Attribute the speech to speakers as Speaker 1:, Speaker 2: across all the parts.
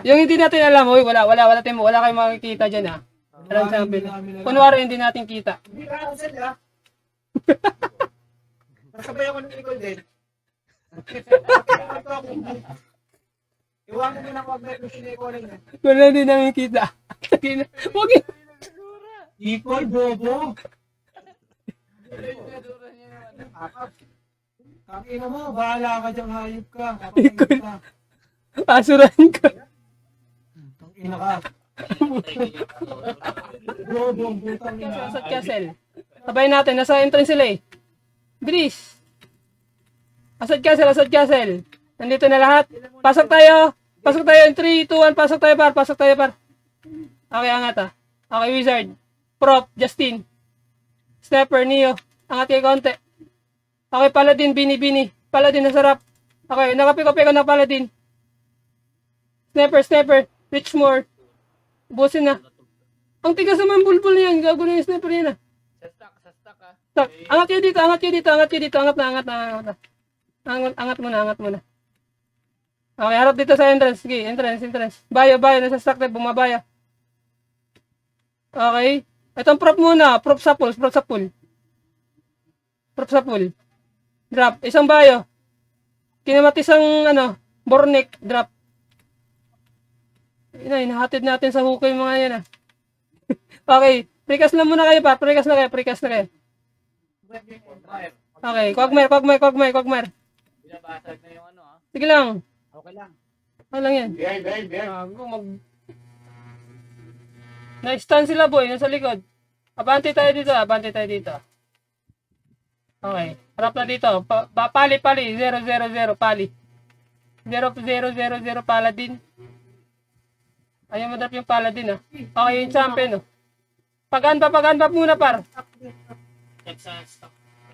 Speaker 1: Yung hindi natin alam, uy, wala kayong makikita dyan, ha. Alam champion. Kunwari, hindi natin kita.
Speaker 2: Hindi ka cancel ah. Kasabay ako ng Nicole din. Iwan mo muna ko mag-bet mo si Nicole na.
Speaker 1: Wala hindi namin kita. Huwag yun.
Speaker 2: Nicole, bobo. Kakina mo, bahala ka dyan, hayop ka.
Speaker 1: Nicole. Asuran ka.
Speaker 2: Kakina ka. Bobo, butang ina.
Speaker 1: Sa castle. Sabay natin, nasa entrance sila eh. Bilis. Asad castle. Nandito na lahat. Pasok tayo in 3, 2, 1. Pasok tayo par. Okay, angat ah. Okay, wizard. Prop, Justin. Stepper, Neo. Angat kayo konti. Okay, paladin, bini. Paladin, nasarap. Okay, nakapiko-piko na paladin. Sniper. Richmore. Busin na. Ang tigas naman bulbul niyan. Gago na yung sniper niyan ah.
Speaker 3: Sa stock ah.
Speaker 1: Tak, angat kayo dito. Angat muna. Okay, harap dito sa entrance. Sige, entrance. Bayo, nasa stock na, bumabayo. Okay. Itong prop muna. Prop sa pool. Drop. Isang bayo. Kinamatis ang, Bornek. Drop. Hinahatid natin sa hukay mga yan ah. Okay. Precast na muna kayo pa. Precast na kayo. Okay. Quagmire.
Speaker 3: Binabasag na yung ano ah.
Speaker 1: Sige lang.
Speaker 2: Okay lang.
Speaker 1: Ano lang yan?
Speaker 2: Behind.
Speaker 1: Na-stun sila boy. Nasa likod. Abante tayo dito. Okay. Harap na dito. Pali. 0-0-0. Pali. 0-0-0-0 paladin. Ayaw madap yung paladin ah. Okay, yung champion oh. Pag-unbap muna par.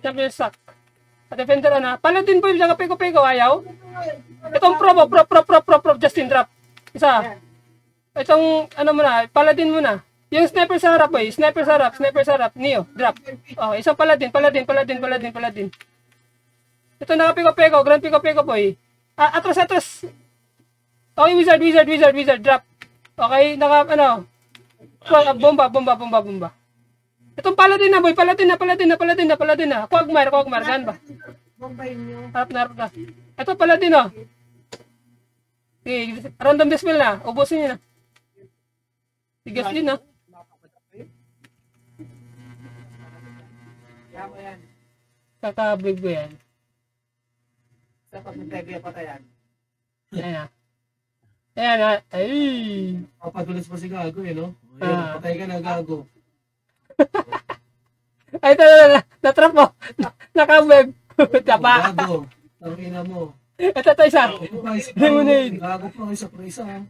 Speaker 1: Champion stock. Defender na. Paladin po yung piko-piko. Ayaw. Itong prop. Justin drop. Isa. Itong muna. Paladin muna. Yung sniper sa harap eh. Sniper sa harap. Neo. Drop. Okay. Isang paladin. Ito nakapiko-piko. Grand piko-piko po eh. Atras. Okay. Wizard. Drop. Okay. Bomba. Itong paladin na boy. Paladin na. Quagmire. Gan ba?
Speaker 2: Bombayin nyo.
Speaker 1: Harap na. Ito paladin oh. Okay. Random dispel na. Ubusin nyo na. Tigas din ah.
Speaker 2: Kaya mo yan.
Speaker 1: Kakabig ko yan.
Speaker 2: Sa pag-interview pa tayo yan.
Speaker 1: Ayan ah. Ay.
Speaker 2: Papadulas pa si Gago no? Ayun, patay ka na Gago.
Speaker 1: Ay, ito na. Natrap mo. Nakabig. Tapa.
Speaker 2: Gago. Tangina mo.
Speaker 1: Ito isa. Lemonade.
Speaker 2: Gago pa isa per isa ha.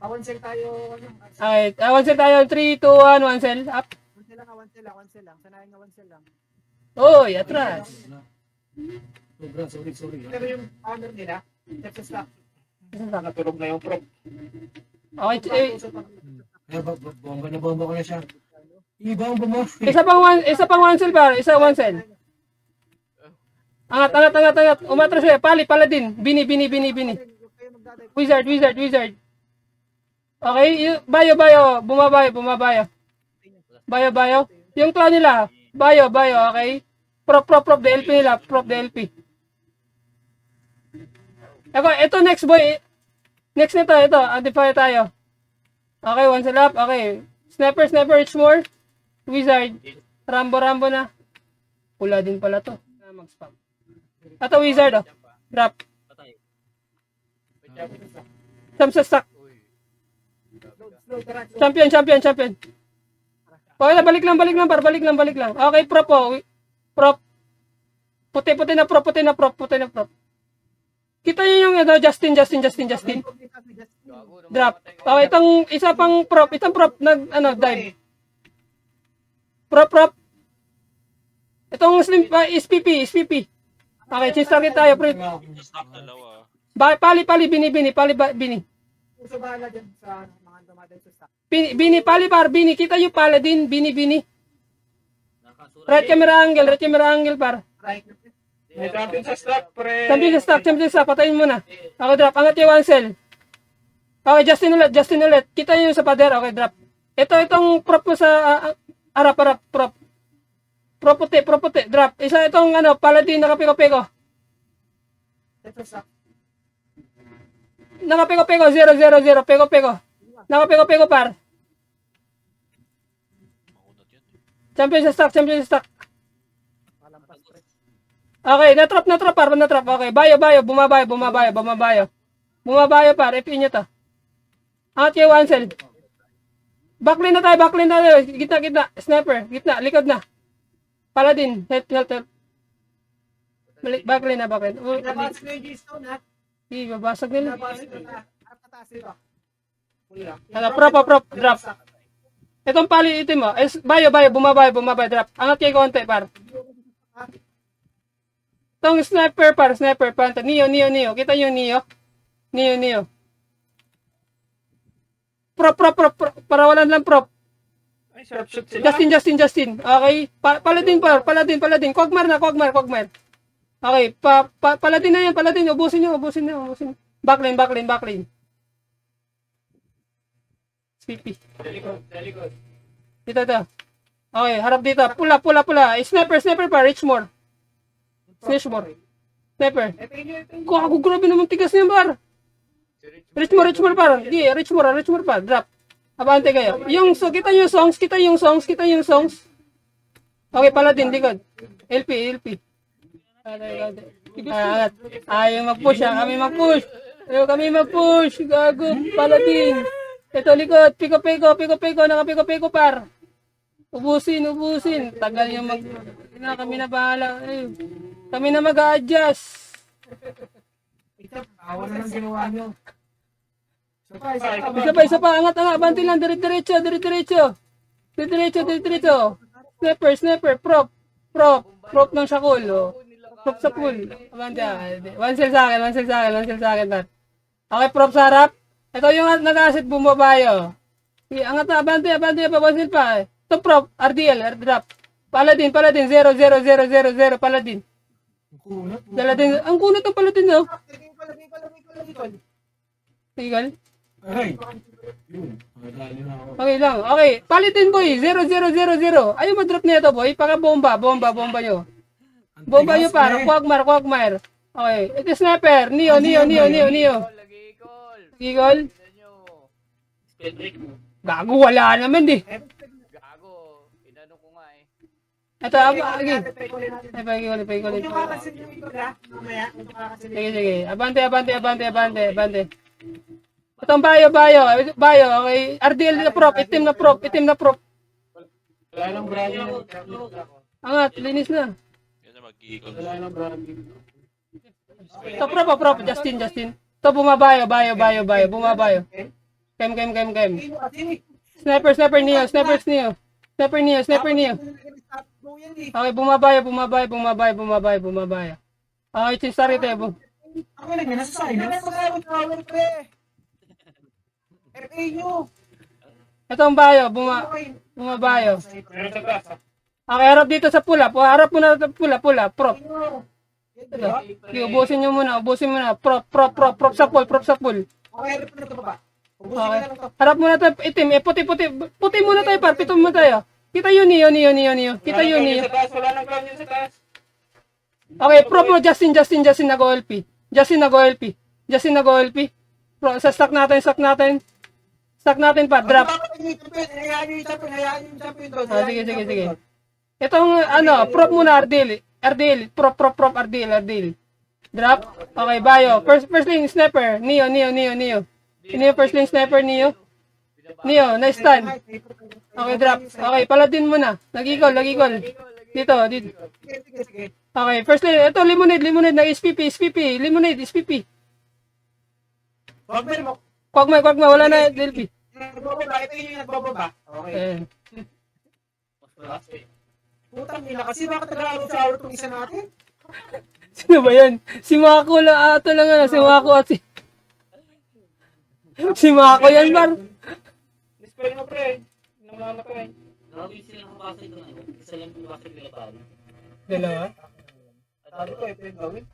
Speaker 2: Awansel tayo.
Speaker 1: Okay. Awansel tayo. 3, 2, 1. Awansel. Up.
Speaker 2: Awansel lang. Sanayin awansel lang.
Speaker 1: Oy, atras.
Speaker 2: Sobra, sorry. Pero yung honor nila, Texas lang. Natulog na yung prop.
Speaker 1: Okay.
Speaker 2: Bomba ko na siya. Ibomba mo.
Speaker 1: Isa pang Awansel par. Isa Awansel. Angat. Umatras siya. Paladin. Bini. Wizard. Okay. Bayo. Bumabayo. Bayo. Yung clown nila. Bayo. Okay. Prop. DLP nila. Prop DLP. Ito next boy. Next nito. Antifire tayo. Okay. Awansel up. Okay. Sniper. Richmore. Wizard. Rambo na. Pula din pala to. Mag-spam. Ito wizard oh. Drop.
Speaker 3: Patay.
Speaker 1: Sa stock. Champion. Okay na, balik lang par. Okay, prop oh. Prop. Puti na prop. Kita nyo yung Justin. Drop. Okay, itong isa pang prop. Itong prop dive. Prop. Itong SPP. Okay, change target tayo, pre.
Speaker 4: Stock dalawa.
Speaker 1: Pali, bini.
Speaker 2: Uso bahala dyan sa mga dumadal sa stock.
Speaker 1: Bini, kita yung paladin, bini. Right camera angle, par.
Speaker 2: Right.
Speaker 5: May champion sa stock, pre.
Speaker 1: Champion sa stock, patayin mo na. Ako drop, angat yung Awansel. Okay, Justin ulit. Kita nyo yung sa pader. Okay, drop. Itong prop mo sa harap, prop. Prop puti, drop. Isa itong paladin, nakapiko-piko. Nakapiko-piko, 0, piko-piko. Nakapiko-piko, par. Champion sa stock. Okay, natrap, par, natrap. Okay, bayo, bumabayo. Bumabayo, par. FP nyo to. Angat kayo, Ansel. Backline na tayo. Gitna. Sniper, gitna, likod na. Paladin, help. Backline na.
Speaker 2: Nabasag na yung G-Stone, ha?
Speaker 1: Sige, babasag nila.
Speaker 2: Nabasag na. Pataas nila. Huli lang.
Speaker 1: Prop, drop. Itong pali itim mo. Bayo, bumabayo, drop. Angat kayo konti, par. Itong sniper, panta. Neo. Kita nyo, Neo. Prop. Para walan lang prop.
Speaker 2: Ay, sharpshoot sila.
Speaker 1: Justin. Okay. Paladin. Quagmire. Okay. Paladin na yan. Ubusin nyo. Backline. PP.
Speaker 3: Dalikod.
Speaker 1: Dito. Okay. Harap dito. Pula. Sniper pa. Richmore. Sniper. Gago, grabe naman tigas niya, par. Richmore par. Di, Richmore par. Drop. Abante kayo. Kita yung songs. Okay, paladin, likod. LP. Ayaw mag-push, kami mag-push. Gago, paladin. Ito, likod. Piko. Nakapiko, par. Ubusin. Tagal yung kami na bahala. Kami na mag-a-adjust.
Speaker 2: Awa na lang ginawa nyo.
Speaker 1: Isa pa. Angat. Abante lang. Diretso. Sniper. Prop ng Shakul. Prop sa pool. Abante. One cell sa akin. Pat. Okay, prop sa harap. Ito yung nag-asset bumabayo. Angat na. Abante pa. One cell pa. Ito prop. RDL. Airdrop. Paladin. 0. Paladin. Ang kunot ng paladin, no? Tinggal.
Speaker 2: Ay. Yun. Madali na ako.
Speaker 1: Okay lang. Okay. Paladin, boy. 0. Ayaw mag-drop na ito, boy. Paka-bomba nyo. Bomba nyo, para. Quagmire. Okay. Ito sniper. Neo.
Speaker 3: Lagi ikol.
Speaker 1: Eagle. Gago, wala naman, di.
Speaker 3: Gago. Inano ko nga eh.
Speaker 1: Ito, again. Ay, paikulit.
Speaker 2: Huwag nyo kakasin yung ito, ha? Mamaya, huwag nyo kakasin yung
Speaker 1: Sige. Abante. Itong bayo. Okay. RDL na prop. Itim na prop.
Speaker 2: Wala nang branding.
Speaker 1: Angat, linis na.
Speaker 2: Wala nang branding.
Speaker 1: Ito prop. Justin. Ito bumabayo. Bumabayo. Kem. Sniper Neo. Okay, bumabayo. Okay, chisari tayo.
Speaker 2: Ako lang yun, nasa silence. Power, pre. FA nyo.
Speaker 1: Itong bayo, bumabayo. Okay, harap dito sa pula. Harap muna sa pula. Prop. Okay, ubusin muna. Prop sa pool.
Speaker 2: Okay, harap na ito baba.
Speaker 1: Okay. Harap muna tayo, itim. Puti. Puti muna tayo, par. Pito muna tayo. Kita yun, Neo. Kita yun, Neo.
Speaker 2: Wala nang branding sa taas.
Speaker 1: Okay, prop mo, Justin nag-OLP. Justin nag-OLP. Sa stock natin. Stock natin pa, drop.
Speaker 2: Hayaan nyo yung champion doon.
Speaker 1: Sige. Itong, prop muna, RDL. Prop, RDL. Drop. Okay, bayo. First lane, sniper. Neo. First lane, sniper, Neo. Nice stand. Okay, drop. Okay, paladin muna. Nag-eagle. Dito.
Speaker 2: Sige.
Speaker 1: Okay, first lane. Ito, lemonade. SPP. Lemonade, SPP. Quagmire. Wala na, LP.
Speaker 2: Nagbababa. Ito yung nagbababa. Okay. Putang ina kasi bakit nag-shower itong isa natin?
Speaker 1: Sino ba yan? Si Mako lang ata lang. Si Mako at si Mako yan, bar.
Speaker 2: Display mo, pre. Namama ko eh.
Speaker 4: Grabe sila kapasay ko na. Isa lang yung bakit nila paano.
Speaker 1: Dalawa?
Speaker 2: Sabi ko, ito yung gawin.